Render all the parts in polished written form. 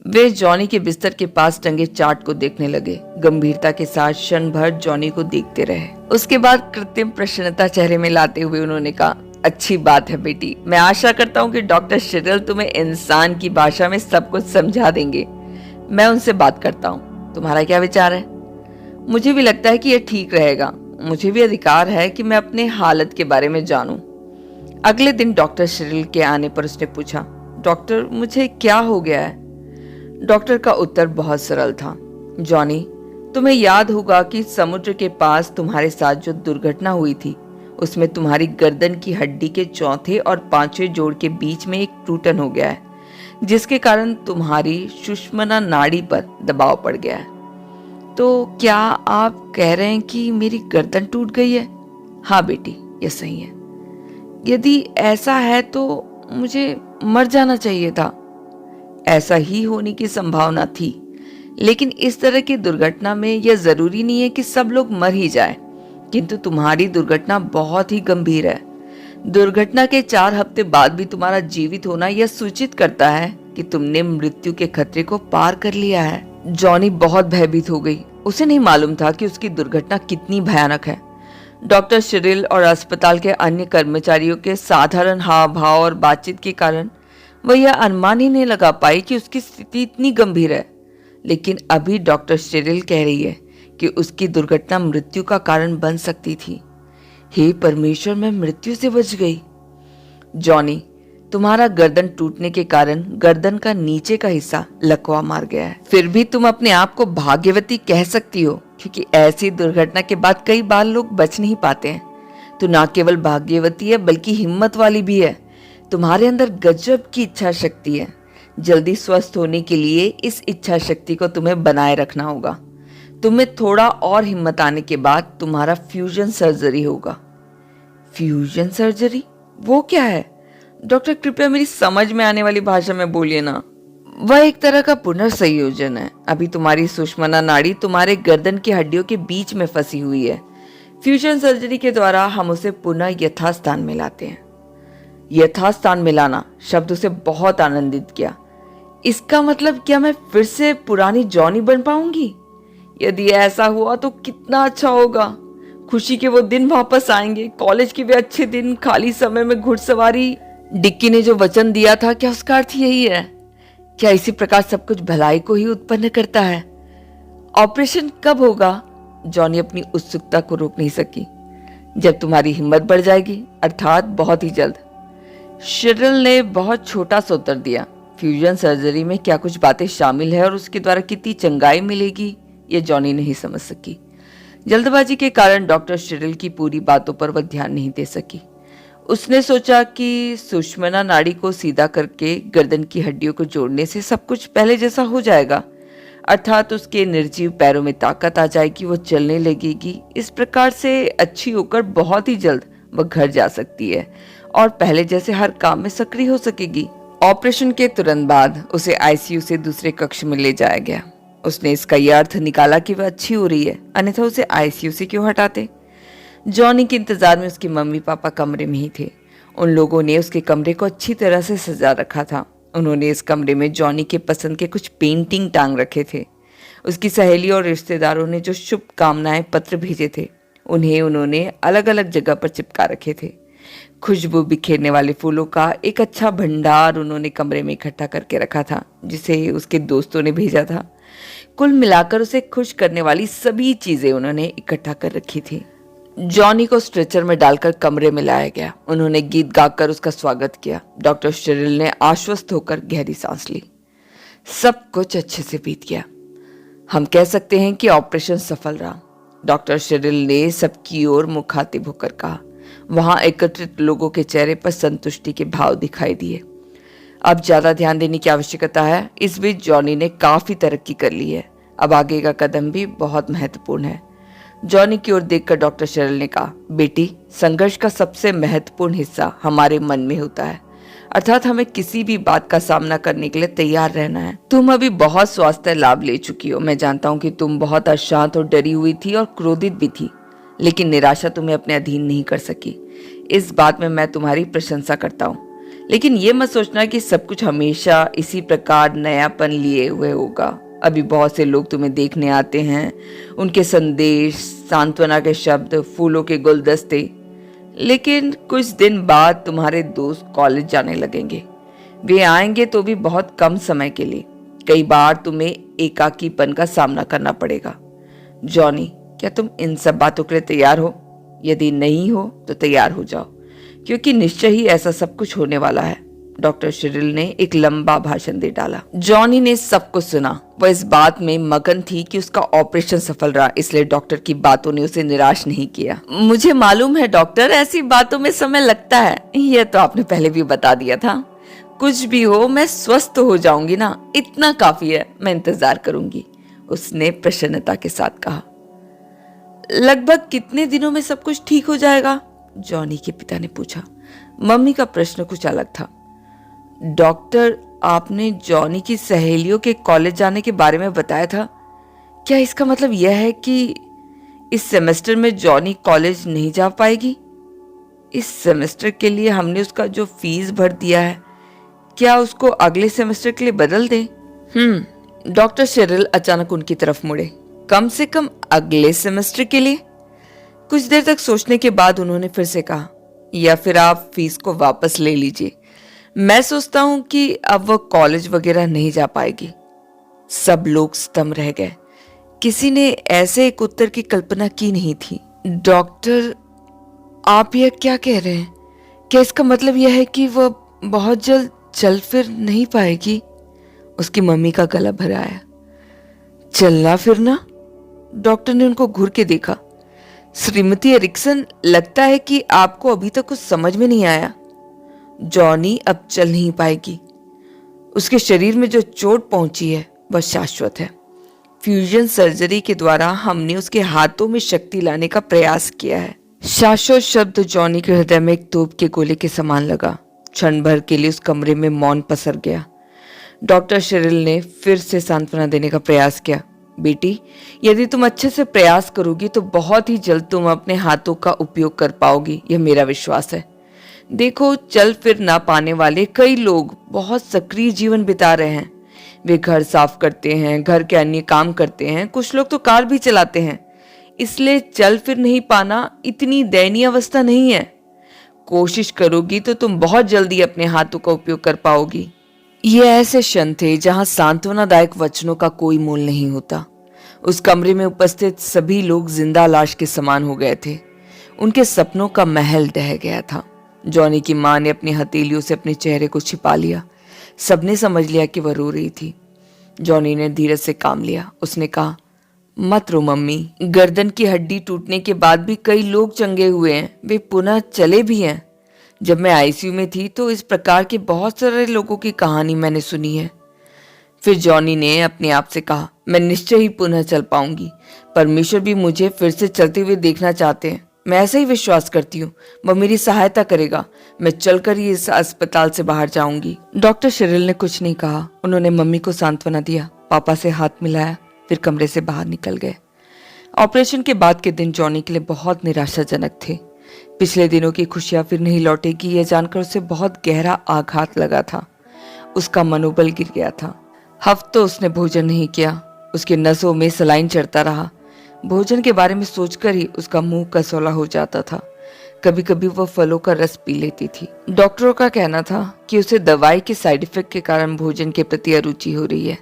वे Johnny के बिस्तर के पास टंगे चार्ट को देखने लगे। गंभीरता के साथ क्षण भर जॉनी को देखते रहे। उसके बाद कृत्रिम प्रसन्नता चेहरे में लाते हुए उन्होंने कहा, अच्छी बात है बेटी। मैं आशा करता हूँ कि डॉक्टर शिरिल तुम्हें इंसान की भाषा में सब कुछ समझा देंगे। मैं उनसे बात करता हूँ। तुम्हारा क्या विचार है? मुझे भी लगता है कि यह ठीक रहेगा। मुझे भी अधिकार है कि मैं अपने हालत के बारे में जानूं। अगले दिन डॉक्टर शिरिल के आने पर उसने पूछा, डॉक्टर मुझे क्या हो गया है? डॉक्टर का उत्तर बहुत सरल था, जॉनी तुम्हें याद होगा कि समुद्र के पास तुम्हारे साथ जो दुर्घटना हुई थी उसमें तुम्हारी गर्दन की हड्डी के चौथे और पांचवें जोड़ के बीच में एक टूटन हो गया है, जिसके कारण तुम्हारी सुषुम्ना नाड़ी पर दबाव पड़ गया है। तो क्या आप कह रहे हैं कि मेरी गर्दन टूट गई है? हाँ बेटी, यह सही है। यदि ऐसा है तो मुझे मर जाना चाहिए था। ऐसा ही होने की संभावना थी, लेकिन इस तरह की दुर्घटना में यह जरूरी नहीं है कि सब लोग मर ही जाएं। किंतु तुम्हारी दुर्घटना बहुत ही गंभीर है। दुर्घटना के 4 हफ्ते बाद भी तुम्हारा जीवित होना यह सूचित करता है कि तुमने मृत्यु के खतरे को पार कर लिया है। जॉनी बहुत भयभीत हो गई। उसे नहीं मालूम था कि उसकी दुर्घटना कितनी भयानक है। डॉक्टर शिरिल और अस्पताल के अन्य कर्मचारियों के साधारण हाव भाव और बातचीत के कारण वह यह अनुमान ही नहीं लगा पाई कि उसकी स्थिति इतनी गंभीर है। लेकिन अभी डॉक्टर शिरिल कह रही है कि उसकी दुर्घटना मृत्यु का कारण बन सकती थी। हे परमेश्वर, मैं मृत्यु से बच गई। जॉनी, तुम्हारा गर्दन टूटने के कारण गर्दन का नीचे का हिस्सा लकवा मार गया है। फिर भी तुम अपने आप को भाग्यवती कह सकती हो, क्योंकि ऐसी दुर्घटना के बाद कई बार लोग बच नहीं पाते हैं। तो ना केवल भाग्यवती है बल्कि हिम्मत वाली भी है। तुम्हारे अंदर गजब की इच्छा शक्ति है। जल्दी स्वस्थ होने के लिए इस इच्छा शक्ति को तुम्हें बनाए रखना होगा। तुम्हें थोड़ा और हिम्मत आने के बाद तुम्हारा फ्यूजन सर्जरी होगा। Fusion surgery? वो क्या है? डॉक्टर, कृपया मेरी समझ में आने वाली भाषा में बोलिए ना। वह एक तरह का पुनर्संयोजन है। अभी तुम्हारी सुषुम्ना नाड़ी तुम्हारे गर्दन की हड्डियों के बीच में फंसी हुई है। फ्यूजन सर्जरी के द्वारा हम उसे पुनः यथास्थान में लाते हैं। यथास्थान मिलाना शब्द उसे बहुत आनंदित किया। इसका मतलब क्या मैं फिर से पुरानी जॉनी बन पाऊंगी? यदि ऐसा हुआ तो कितना अच्छा होगा। खुशी के वो दिन वापस आएंगे, कॉलेज के वे अच्छे दिन, खाली समय में घुड़सवारी। डिक्की ने जो वचन दिया था, क्या उसका अर्थ यही है? क्या इसी प्रकार सब कुछ भलाई को ही उत्पन्न करता है? ऑपरेशन कब होगा? जॉनी अपनी उत्सुकता को रोक नहीं सकी। जब तुम्हारी हिम्मत बढ़ जाएगी, अर्थात बहुत ही जल्द। शिरिल ने बहुत छोटा सा उत्तर दिया। फ्यूजन सर्जरी में क्या कुछ बातें शामिल है और उसके द्वारा कितनी चंगाई मिलेगी, ये जॉनी नहीं समझ सकी। जल्दबाजी के कारण डॉक्टर शिरिल की पूरी बातों पर वह ध्यान नहीं दे सकी। उसने सोचा कि सुषुम्ना नाड़ी को सीधा करके गर्दन की हड्डियों को जोड़ने से सब कुछ पहले जैसा हो जाएगा, अर्थात उसके निर्जीव पैरों में ताकत आ जाएगी, वो चलने लगेगी। इस प्रकार से अच्छी होकर बहुत ही जल्द वह घर जा सकती है और पहले जैसे हर काम में सक्रिय हो सकेगी। ऑपरेशन के तुरंत बाद उसे आईसीयू से दूसरे कक्ष में ले जाया गया। उसने इसका यह अर्थ निकाला कि वह अच्छी हो रही है, अन्यथा उसे आईसीयू से क्यों हटाते। जॉनी के इंतजार में उसके मम्मी पापा कमरे में ही थे। उन लोगों ने उसके कमरे को अच्छी तरह से सजा रखा था। उन्होंने इस कमरे में जॉनी के पसंद के कुछ पेंटिंग टांग रखे थे। उसकी सहेली और रिश्तेदारों ने जो शुभकामनाएं पत्र भेजे थे, उन्हें उन्होंने अलग अलग जगह पर चिपका रखे थे। खुशबू बिखेरने वाले फूलों का एक अच्छा भंडार उन्होंने कमरे में इकट्ठा करके रखा था, जिसे उसके दोस्तों ने भेजा था। कुल मिलाकर उसे खुश करने वाली सभी चीजें उन्होंने इकट्ठा कर रखी थी। जॉनी को स्ट्रेचर में डालकर कमरे में लाया गया। उन्होंने गीत गाकर उसका स्वागत किया। डॉक्टर शिरिल ने आश्वस्त होकर गहरी सांस ली। सब कुछ अच्छे से बीत गया। हम कह सकते हैं कि ऑपरेशन सफल रहा। डॉक्टर शिरिल ने सबकी ओर मुखातिब होकर कहा। वहां एकत्रित लोगों के चेहरे पर संतुष्टि के भाव दिखाई दिए। अब ज्यादा ध्यान देने की आवश्यकता है। इस बीच जॉनी ने काफी तरक्की कर ली है। अब आगे का कदम भी बहुत महत्वपूर्ण है। जॉनी की ओर देखकर डॉक्टर शिरिल ने कहा, बेटी, संघर्ष का सबसे महत्वपूर्ण हिस्सा हमारे मन में होता है, अर्थात हमें किसी भी बात का सामना करने के लिए तैयार रहना है। तुम अभी बहुत स्वास्थ्य लाभ ले चुकी हो। मैं जानता हूँ कि तुम बहुत अशांत और डरी हुई थी और क्रोधित भी थी, लेकिन निराशा तुम्हें अपने अधीन नहीं कर सकी। इस बात में मैं तुम्हारी प्रशंसा करता हूँ। लेकिन ये मत सोचना कि सब कुछ हमेशा इसी प्रकार नयापन लिए हुए होगा। अभी बहुत से लोग तुम्हें देखने आते हैं, उनके संदेश, सांत्वना के शब्द, फूलों के गुलदस्ते। लेकिन कुछ दिन बाद तुम्हारे दोस्त कॉलेज जाने लगेंगे। वे आएंगे तो भी बहुत कम समय के लिए। कई बार तुम्हें एकाकीपन का सामना करना पड़ेगा। जॉनी, क्या तुम इन सब बातों के लिए तैयार हो? यदि नहीं हो तो तैयार हो जाओ, क्योंकि निश्चय ही ऐसा सब कुछ होने वाला है। डॉक्टर शिरिल ने एक लंबा भाषण दे डाला। जॉनी ने सब कुछ सुना। वह इस बात में मगन थी कि उसका ऑपरेशन सफल रहा, इसलिए डॉक्टर की बातों ने उसे निराश नहीं किया। मुझे मालूम है डॉक्टर, ऐसी बातों में समय लगता है। यह तो आपने पहले भी बता दिया था। कुछ भी हो, मैं स्वस्थ हो जाऊंगी ना, इतना काफी है। मैं इंतजार करूंगी, उसने प्रसन्नता के साथ कहा। लगभग कितने दिनों में सब कुछ ठीक हो जाएगा? जॉनी के पिता ने पूछा। मम्मी का प्रश्न कुछ अलग था। डॉक्टर, आपने जॉनी की सहेलियों के कॉलेज जाने के बारे में बताया था। क्या इसका मतलब यह है कि इस सेमेस्टर में जॉनी कॉलेज नहीं जा पाएगी? इस सेमेस्टर के लिए हमने उसका जो फीस भर दिया है, क्या उसको अगले सेमेस्टर के लिए बदल दें? डॉक्टर शिरिल अचानक उनकी तरफ मुड़े। कम से कम अगले सेमेस्टर के लिए? कुछ देर तक सोचने के बाद उन्होंने फिर से कहा, या फिर आप फीस को वापस ले लीजिए। मैं सोचता हूं कि अब वह कॉलेज वगैरह नहीं जा पाएगी। सब लोग स्तंभ रह गए। किसी ने ऐसे एक उत्तर की कल्पना की नहीं थी। डॉक्टर, आप यह क्या कह रहे हैं? क्या इसका मतलब यह है कि वह बहुत जल्द चल फिर नहीं पाएगी? उसकी मम्मी का गला भर आया। चलना फिरना? डॉक्टर ने उनको घूर के देखा। श्रीमती एरिक्सन, लगता है कि आपको अभी तक कुछ समझ में नहीं आया। जॉनी अब चल नहीं पाएगी। उसके शरीर में जो चोट पहुंची है वह शाश्वत है। फ्यूजन सर्जरी के द्वारा हमने उसके हाथों में शक्ति लाने का प्रयास किया है। शाश्वत शब्द जॉनी के हृदय में एक तोप के गोले के समान लगा। क्षण भर के लिए उस कमरे में मौन पसर गया। डॉक्टर शिरिल ने फिर से सांत्वना देने का प्रयास किया। बेटी, यदि तुम अच्छे से प्रयास करोगी तो बहुत ही जल्द तुम अपने हाथों का उपयोग कर पाओगी, यह मेरा विश्वास है। देखो, चल फिर ना पाने वाले कई लोग बहुत सक्रिय जीवन बिता रहे हैं। वे घर साफ करते हैं, घर के अन्य काम करते हैं, कुछ लोग तो कार भी चलाते हैं। इसलिए चल फिर नहीं पाना इतनी दयनीय अवस्था नहीं है। कोशिश करोगी तो तुम बहुत जल्दी अपने हाथों का उपयोग कर पाओगी। ये ऐसे क्षण थे जहां सांत्वनादायक वचनों का कोई मोल नहीं होता। उस कमरे में उपस्थित सभी लोग जिंदा लाश के समान हो गए थे। उनके सपनों का महल ढह गया था। जॉनी की मां ने अपनी हथेलियों से अपने चेहरे को छिपा लिया। सबने समझ लिया कि वह रो रही थी। जॉनी ने धीरज से काम लिया। उसने कहा, मत रो मम्मी। गर्दन की हड्डी टूटने के बाद भी कई लोग चंगे हुए हैं, वे पुनः चले भी हैं। जब मैं आईसीयू में थी तो इस प्रकार के बहुत सारे लोगों की कहानी मैंने सुनी है। फिर जॉनी ने अपने आप से कहा, मैं निश्चय ही पुनः चल पाऊंगी। परमेश्वर भी मुझे फिर से चलते हुए देखना चाहते हैं। मैं ऐसा ही विश्वास करती हूँ। वह मेरी सहायता करेगा। मैं चलकर ही इस अस्पताल से बाहर जाऊंगी। डॉक्टर शिरिल ने कुछ नहीं कहा। उन्होंने मम्मी को सांत्वना दिया, पापा से हाथ मिलाया, फिर कमरे से बाहर निकल गए। ऑपरेशन के बाद के दिन जॉनी के लिए बहुत निराशाजनक थे। पिछले दिनों की खुशियां फिर नहीं लौटेगी, यह जानकर उसे बहुत गहरा आघात लगा था। उसका मनोबल गिर गया था। हफ्तों उसने भोजन नहीं किया। उसके नसों में सलाइन चढ़ता रहा। भोजन के बारे में सोचकर ही उसका मुंह कसौला हो जाता था। कभी कभी वह फलों का रस पी लेती थी। डॉक्टरों का कहना था कि उसे दवाई के साइड इफेक्ट के कारण भोजन के प्रति अरुचि हो रही है,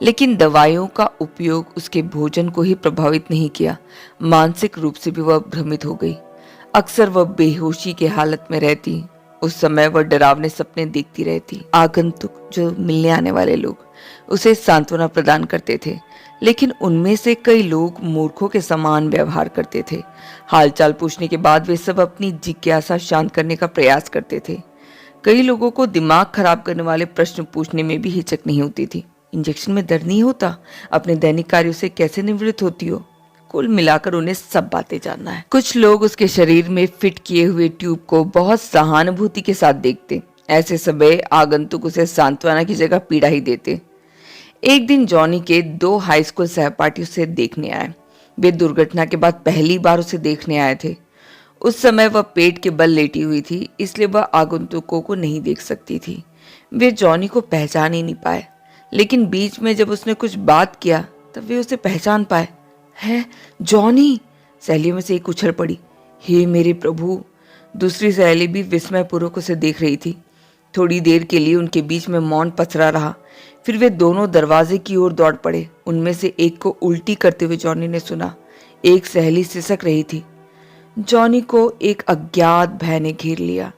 लेकिन दवाइयों का उपयोग उसके भोजन को ही प्रभावित नहीं किया। मानसिक रूप से भी वह भ्रमित हो गई। अक्सर वह बेहोशी की हालत में रहती। उस समय वह डरावने सपने देखती रहती। आगंतुक, जो मिलने आने वाले लोग, उसे सांत्वना प्रदान करते थे, लेकिन उनमें से कई लोग मूर्खों के समान व्यवहार करते थे। हालचाल पूछने के बाद वे सब अपनी जिज्ञासा शांत करने का प्रयास करते थे। कई लोगों को दिमाग खराब करने वाले प्रश्न पूछने में भी हिचक नहीं होती थी। इंजेक्शन में दर्द नहीं होता? अपने दैनिक कार्यों से कैसे निवृत्त होती हो? कुल मिलाकर उन्हें सब बातें जानना है। कुछ लोग उसके शरीर में फिट किए हुए ट्यूब को बहुत सहानुभूति के साथ देखते। ऐसे समय आगंतुक उसे सांत्वना की जगह पीड़ा ही देते। एक दिन जॉनी के 2 हाई स्कूल सहपाठी उसे देखने आए। वे दुर्घटना के बाद पहली बार उसे देखने आए थे। उस समय वह पेट के बल लेटी हुई थी, इसलिए वह आगंतुकों को नहीं देख सकती थी। वे जॉनी को पहचान ही नहीं पाए, लेकिन बीच में जब उसने कुछ बात किया तब वे उसे पहचान पाए। है जॉनी! सहेलियों में से एक उछल पड़ी। हे मेरे प्रभु! दूसरी सहेली भी विस्मयपूर्वक उसे देख रही थी। थोड़ी देर के लिए उनके बीच में मौन पसरा रहा। फिर वे दोनों दरवाजे की ओर दौड़ पड़े। उनमें से एक को उल्टी करते हुए जॉनी ने सुना। एक सहेली सिसक रही थी। जॉनी को एक अज्ञात भय ने घेर लिया।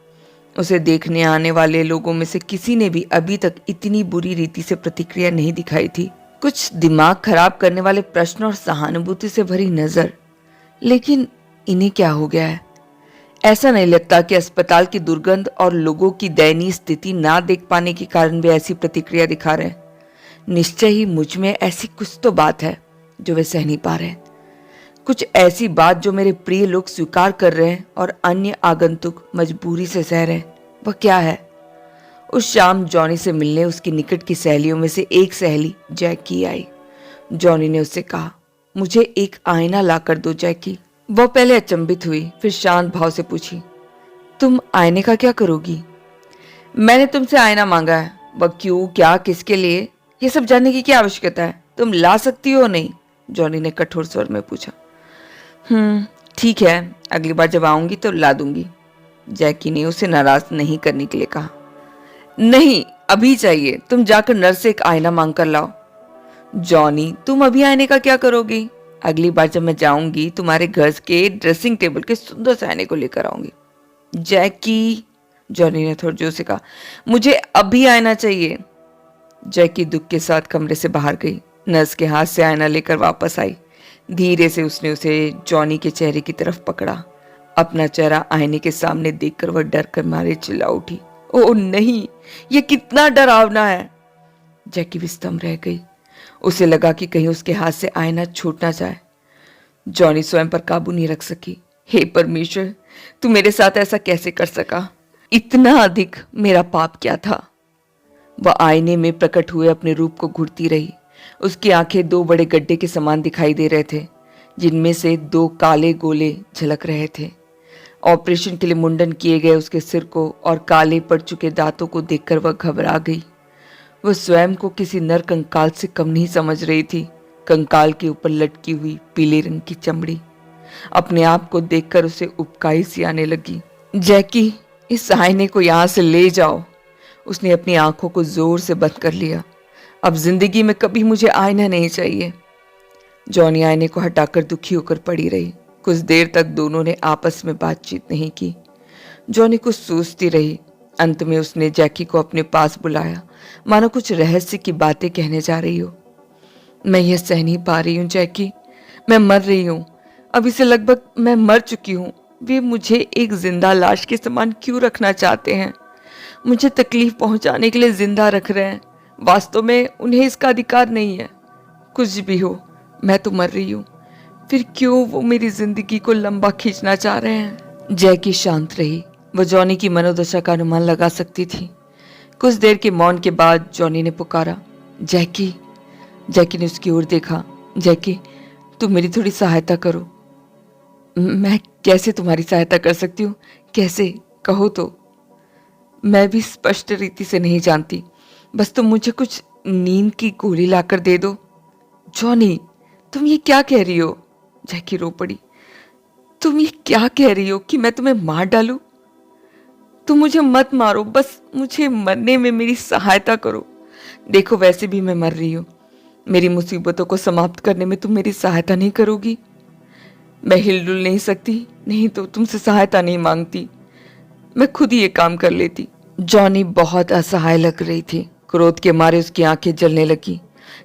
उसे देखने आने वाले लोगों में से किसी ने भी अभी तक इतनी बुरी रीति से प्रतिक्रिया नहीं दिखाई थी। कुछ दिमाग खराब करने वाले प्रश्न और सहानुभूति से भरी नजर। लेकिन इन्हें क्या हो गया है? ऐसा नहीं लगता कि अस्पताल की दुर्गंध और लोगों की दयनीय स्थिति ना देख पाने के कारण वे ऐसी प्रतिक्रिया दिखा रहे हैं। निश्चय ही मुझ में ऐसी कुछ तो बात है जो वे सह नहीं पा रहे हैं। कुछ ऐसी बात जो मेरे प्रिय लोग स्वीकार कर रहे हैं और अन्य आगंतुक मजबूरी से सह रहे हैं। वह क्या है? उस शाम जॉनी से मिलने उसकी निकट की सहेलियों में से एक सहेली जैकी आई। जॉनी ने उससे कहा, मुझे एक आईना लाकर दो जैकी। वह पहले अचंभित हुई, फिर शांत भाव से पूछी, तुम आईने का क्या करोगी? मैंने तुमसे आईना मांगा है। वह क्यों, क्या, किसके लिए, ये सब जानने की क्या आवश्यकता है? तुम ला सकती हो नहीं? जॉनी ने कठोर स्वर में पूछा। ठीक है, अगली बार जब आऊंगी तो ला दूंगी। जैकी ने उसे नाराज नहीं करने के लिए कहा। नहीं, अभी चाहिए। तुम जाकर नर्स से एक आईना मांग कर लाओ। जॉनी, तुम अभी आईने का क्या करोगी? अगली बार जब मैं जाऊंगी तुम्हारे घर के ड्रेसिंग टेबल के सुंदर से आईने को लेकर आऊंगी। जैकी, जॉनी ने थोड़ा जोर से कहा, मुझे अभी आईना चाहिए। जैकी दुख के साथ कमरे से बाहर गई। नर्स के हाथ से आईना लेकर वापस आई। धीरे से उसने उसे जॉनी के चेहरे की तरफ पकड़ा। अपना चेहरा आईने के सामने देखकर वह डर कर मारे चिल्ला उठी। ओह नहीं, ये कितना डरावना है। जैकी भी स्तंभ रह गई। उसे लगा कि कहीं उसके हाथ से आईना छूट ना जाए। जॉनी स्वयं पर काबू नहीं रख सकी। हे परमेश्वर, तू मेरे साथ ऐसा कैसे कर सका? इतना अधिक मेरा पाप क्या था? वह आईने में प्रकट हुए अपने रूप को घूरती रही। उसकी आंखें दो बड़े गड्ढे के समान दिखाई दे रहे थे, जिनमें से दो काले गोले झलक रहे थे। ऑपरेशन के लिए मुंडन किए गए उसके सिर को और काले पड़ चुके दांतों को देखकर वह घबरा गई। वह स्वयं को किसी नर कंकाल से कम नहीं समझ रही थी। कंकाल के ऊपर लटकी हुई पीले रंग की चमड़ी। अपने आप को देखकर उसे उबकाई सी आने लगी। जैकी, इस आईने को यहां से ले जाओ। उसने अपनी आंखों को जोर से बंद कर लिया। अब जिंदगी में कभी मुझे आईना नहीं चाहिए। जॉनी आईने को हटाकर दुखी होकर पड़ी रही। कुछ देर तक दोनों ने आपस में बातचीत नहीं की। जॉनी कुछ सोचती रही। अंत में उसने जैकी को अपने पास बुलाया, मानो कुछ रहस्य की बातें कहने जा रही हो। मैं यह सह नहीं पा रही हूँ जैकी, मैं मर रही हूँ। अभी से लगभग मैं मर चुकी हूँ। वे मुझे एक जिंदा लाश के समान क्यों रखना चाहते हैं? मुझे तकलीफ पहुंचाने के लिए जिंदा रख रहे हैं। वास्तव में उन्हें इसका अधिकार नहीं है। कुछ भी हो, मैं तो मर रही हूँ। फिर क्यों वो मेरी जिंदगी को लंबा खींचना चाह रहे हैं? जैकी शांत रही। वह जॉनी की मनोदशा का अनुमान लगा सकती थी। कुछ देर के मौन के बाद जॉनी ने पुकारा, जैकी। जैकी ने उसकी ओर देखा। जैकी, तुम मेरी थोड़ी सहायता करो। मैं कैसे तुम्हारी सहायता कर सकती हूँ? कैसे, कहो तो। मैं भी स्पष्ट रीति से नहीं जानती। बस तुम मुझे कुछ नींद की गोली लाकर दे दो। जॉनी, तुम ये क्या कह रही हो? जैकी रो पड़ी। तुम ये क्या कह रही हो कि मैं तुम्हें मार डालूं? तुम मुझे मत मारो, बस मुझे मरने में मेरी सहायता करो। देखो, वैसे भी मैं मर रही हूँ। मेरी मुसीबतों को समाप्त करने में तुम मेरी सहायता नहीं करोगी? मैं हिलडुल नहीं सकती, नहीं तो तुमसे सहायता नहीं मांगती। मैं खुद ही ये काम कर लेती। जॉनी बहुत असहाय लग रही थी। क्रोध के मारे उसकी आंखें जलने लगी।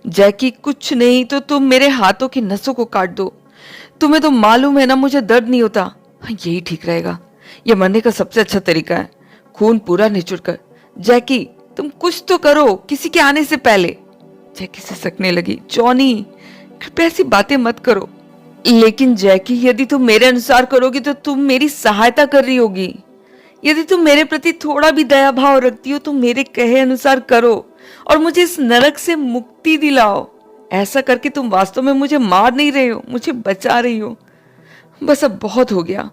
जैकी, कुछ नहीं तो तुम मेरे हाथों की नसों को काट दो। तुम्हें तो मालूम है ना, मुझे दर्द नहीं होता। यही ठीक रहेगा। यह मरने का सबसे अच्छा तरीका है, खून पूरा निचोड़ कर। जैकी, तुम कुछ तो करो, किसी के आने से पहले। जैकी सिसकने लगी। जॉनी, कृपया ऐसी बातें मत करो। लेकिन जैकी, यदि तुम मेरे अनुसार करोगी तो तुम मेरी सहायता कर रही होगी। यदि तुम मेरे प्रति थोड़ा भी दया भाव रखती हो तो मेरे कहे अनुसार करो और मुझे इस नरक से मुक्ति दिलाओ। ऐसा करके तुम वास्तव में मुझे मार नहीं रहे हो, मुझे बचा रही हो। बस अब बहुत हो गया।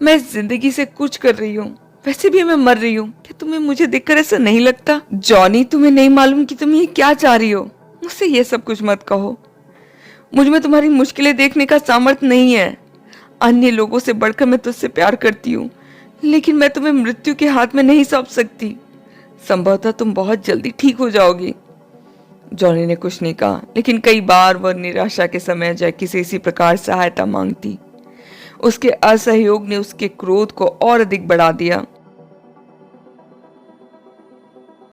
मैं जिंदगी से कुछ कर रही हूँ, वैसे भी मैं मर रही हूँ। क्या तुम्हें मुझे देखकर ऐसा नहीं लगता? जॉनी, तुम्हें नहीं मालूम कि तुम ये क्या चाह रही हो? मुझसे ये सब कुछ मत कहो। मुझ में तुम्हारी मुश्किलें देखने का सामर्थ्य नहीं है। अन्य लोगों से बढ़कर मैं तुझसे प्यार करती हूँ, लेकिन मैं तुम्हें मृत्यु के हाथ में नहीं सौंप सकती। संभवतः तुम बहुत जल्दी ठीक हो जाओगी। जॉनी ने कुछ नहीं कहा, लेकिन कई बार वह निराशा के समय जैकी से इसी प्रकार सहायता मांगती। उसके असहयोग ने उसके क्रोध को और अधिक बढ़ा दिया।